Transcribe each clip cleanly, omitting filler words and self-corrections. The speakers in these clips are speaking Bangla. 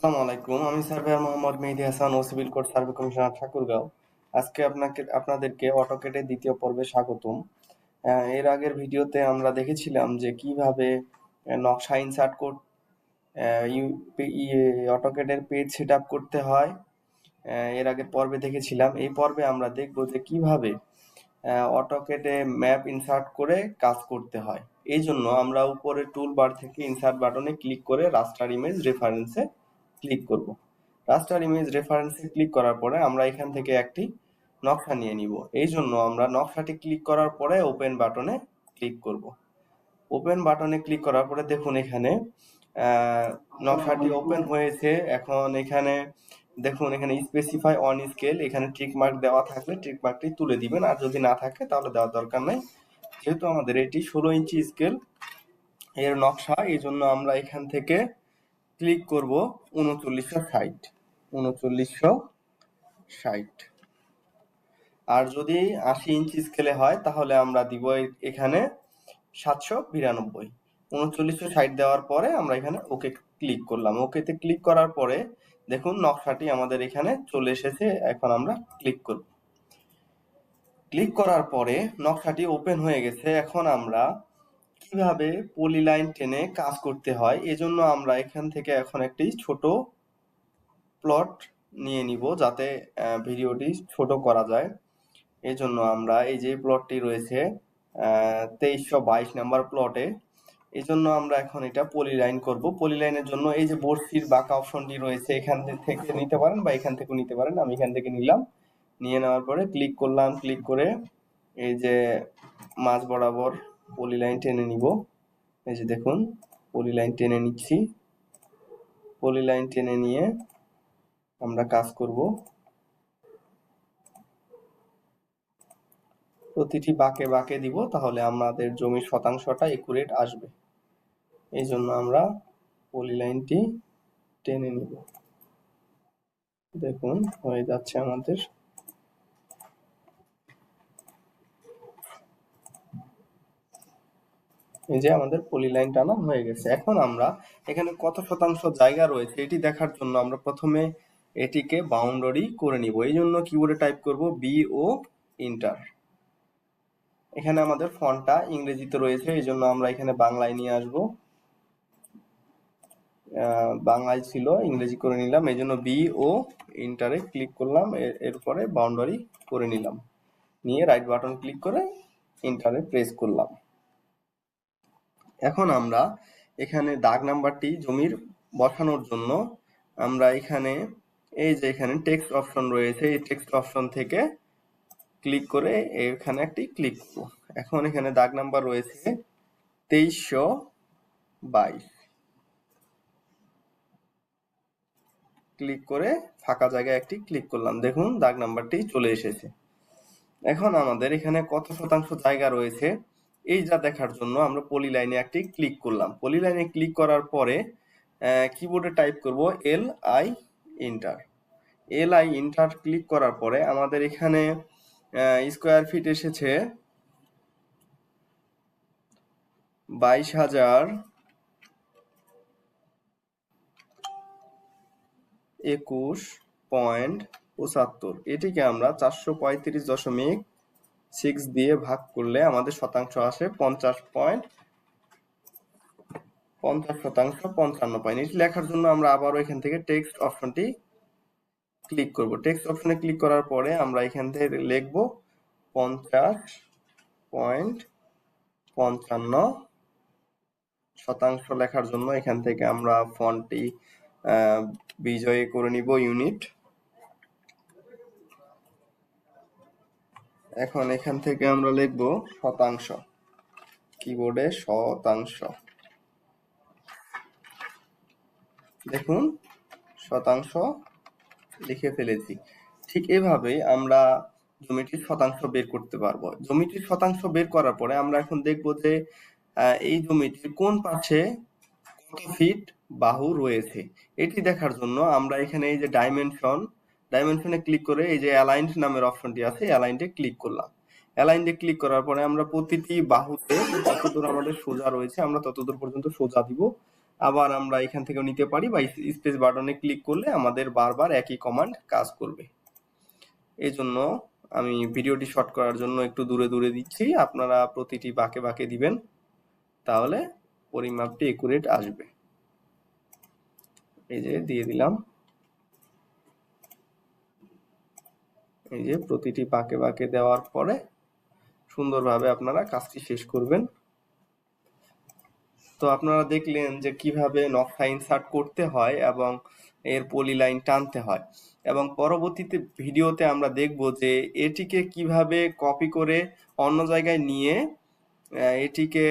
আসসালামু আলাইকুম। আমি সার্ভেয়ার মোহাম্মদ মেহেদী হাসান ও civil code survey commissioner Thakurgaon. আজকে আপনাদেরকে অটোকেটের দ্বিতীয় পর্বে স্বাগতম। এর আগের ভিডিওতে আমরা দেখেছিলাম যে কিভাবে নকশা ইনসার্ট অটোকেটের পেজ সেট আপ করতে হয়। এর আগের পর্বে দেখেছিলাম। এই পর্বে আমরা দেখব যে কিভাবে অটোকেটে ম্যাপ ইনসার্ট করে কাজ করতে হয়। এই জন্য আমরা উপরে টুল বার থেকে ইনসার্ট বাটনে ক্লিক করে রাস্টার ইমেজ রেফারেন্সে ক্লিক করব। রাস্টার ইমেজ রেফারেন্সে ক্লিক করার পরে আমরা এখান থেকে একটি নকশা নিয়ে নিব। এই জন্য আমরা নকশাটি ক্লিক করার পরে ওপেন বাটনে ক্লিক করব। ওপেন বাটনে ক্লিক করার পরে দেখুন এখানে নকশাটি ওপেন হয়েছে। এখন এখানে দেখুন এখানে স্পেসিফাই অন স্কেল, এখানে টিক মার্ক দেওয়া থাকলে টিক মার্কটি তুলে দিবেন, আর যদি না থাকে তাহলে দেওয়ার দরকার নাই। যেহেতু আমাদের এটি 16 ইঞ্চি স্কেল এর নকশা, এই জন্য আমরা এখান থেকে ক্লিক করব 3960। আর যদি 80 ইঞ্চি স্কেলে হয় তাহলে আমরা দিব এখানে 792। 3960 দেওয়ার পরে আমরা এখানে ওকে ক্লিক করলাম। ওকেতে ক্লিক করার পরে দেখুন নকশাটি আমাদের এখানে চলে এসেছে। এখন আমরা ক্লিক করব। ক্লিক করার পরে নকশাটি ওপেন হয়ে গেছে। এখন আমরা কিভাবে পলিলাইন টেনে কাজ করতে হয় এজন্য আমরা এখান থেকে এখন একটি ছোট প্লট নিয়ে নিব, যাতে ভিডিওটি ছোট করা যায়। এই জন্য আমরা এই যে প্লটটি রয়েছে 2322 নাম্বার প্লটে, এই জন্য আমরা এখন এটা পলিলাইন করব। পলিলাইনের জন্য এই যে বর্ষির বাঁকা অপশনটি রয়েছে, এখান থেকে নিতে পারেন বা এখান থেকে নিতে পারেন। আমি এখান থেকে নিলাম। নিয়ে নেওয়ার পরে ক্লিক করলাম। ক্লিক করে এই যে মাঝ বরাবর পলিলাইন টেনে নিব। এই যে দেখুন পলিলাইন টেনে নিচ্ছি। পলিলাইন টেনে নিয়ে আমরা কাজ করব। প্রতিটি বাঁকে বাঁকে দিব, তাহলে আমাদের জমির শতাংশটা একুরেট আসবে। এই জন্য আমরা পলিলাইনটি টেনে নিব। দেখুন হয়ে যাচ্ছে আমাদের। এই যে আমাদের পলিলাইন টানা হয়ে গেছে। এখন আমরা এখানে কত শতাংশ জায়গা রয়েছে এটি দেখার জন্য আমরা প্রথমে এটিকে বাউন্ডারি করে নিব। এই জন্য কিবোর্ডে টাইপ করব BO ইন্টার। এখানে আমাদের ফন্টটা ইংরেজিতে রয়েছে, এই জন্য আমরা এখানে বাংলায় নিয়ে আসব। বাংলায় ছিল, ইংরেজি করে নিলাম। এই জন্য BO ইন্টারে ক্লিক করলাম, এরপরে বাউন্ডারি করে নিলাম। নিয়ে রাইট বাটন ক্লিক করে ইন্টারে প্রেস করলাম। এখন আমরা এখানে দাগ নাম্বারটি জমির বসানোর জন্য আমরা এখানে এই যে এখানে টেক্সট অপশন রয়েছে, এই টেক্সট অপশন থেকে ক্লিক করে এখানে একটি ক্লিক করব। এখন এখানে দাগ নাম্বার রয়েছে 2322। ক্লিক করে ফাঁকা জায়গায় একটি ক্লিক করলাম। দেখুন দাগ নাম্বারটি চলে এসেছে। এখন আমাদের এখানে কত শতাংশ জায়গা রয়েছে এই যা দেখার জন্য আমরা পলিলাইনে একটি ক্লিক করলাম। পলিলাইনে ক্লিক করার পরে কিবোর্ডে টাইপ করব LI inter. LI inter click করার পরে আমাদের এখানে স্কোয়ার ফিট এসেছে 22,021.75। এটিকে আমরা 435.6 দিয়ে ভাগ করলে আমাদের শতাংশ আসে 50%। এটি লেখার জন্য আমরা আবারও এখান থেকে টেক্সট অপশনটি ক্লিক করব। টেক্সট অপশনে ক্লিক করার পরে আমরা এখান থেকে লিখব 50.55%। লেখার জন্য এখান থেকে আমরা ফন্টটি বিজয় করে নিব ইউনিট। এখন এখান থেকে আমরা লিখব শতাংশ, কিবোর্ডে শতাংশ। দেখুন শতাংশ লিখে ফেলেছি। ঠিক এভাবে আমরা জমিটির শতাংশ বের করতে পারবো। জমিটির শতাংশ বের করার পরে আমরা এখন দেখব যে এই জমিটির কোন পাশে কত ফিট বাহু রয়েছে এটি দেখার জন্য আমরা এখানে এই যে ডাইমেনশনে ক্লিক করে এই যে অ্যালাইন্ড নামের অপশনটি আছে, অ্যালাইন্ডে ক্লিক করলাম। অ্যালাইন্ডে ক্লিক করার পরে আমরা প্রতিটি বাহুতে যতদূর আমাদের সোজা রয়েছে আমরা ততদূর পর্যন্ত সোজা দিব। আবার আমরা এখান থেকেও নিতে পারি, বা স্পেস বাটনে ক্লিক করলে আমাদের বারবার একই কমান্ড কাজ করবে। এই জন্য আমি ভিডিওটি শর্ট করার জন্য একটু দূরে দূরে দিচ্ছি, আপনারা প্রতিটি বাঁকে বাঁকে দিবেন, তাহলে পরিমাপটি একুরেট আসবে। এই যে দিয়ে দিলাম, এই যে প্রতিটি বাঁকে বাঁকে দেওয়ার পরে সুন্দরভাবে আপনারা কাজটি শেষ করবেন। তো আপনারা দেখলেন যে কিভাবে নকশা ইনসার্ট করতে হয় এবং এর পলি লাইন টানতে হয়, এবং পরবর্তীতে ভিডিওতে আমরা দেখব যে এটিকে কিভাবে কপি করে অন্য জায়গায় নিয়ে এটিকে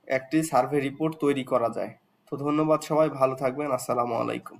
একটি সার্ভে রিপোর্ট তৈরি করা যায়। তো ধন্যবাদ, সবাই ভালো থাকবেন। আসসালামু আলাইকুম।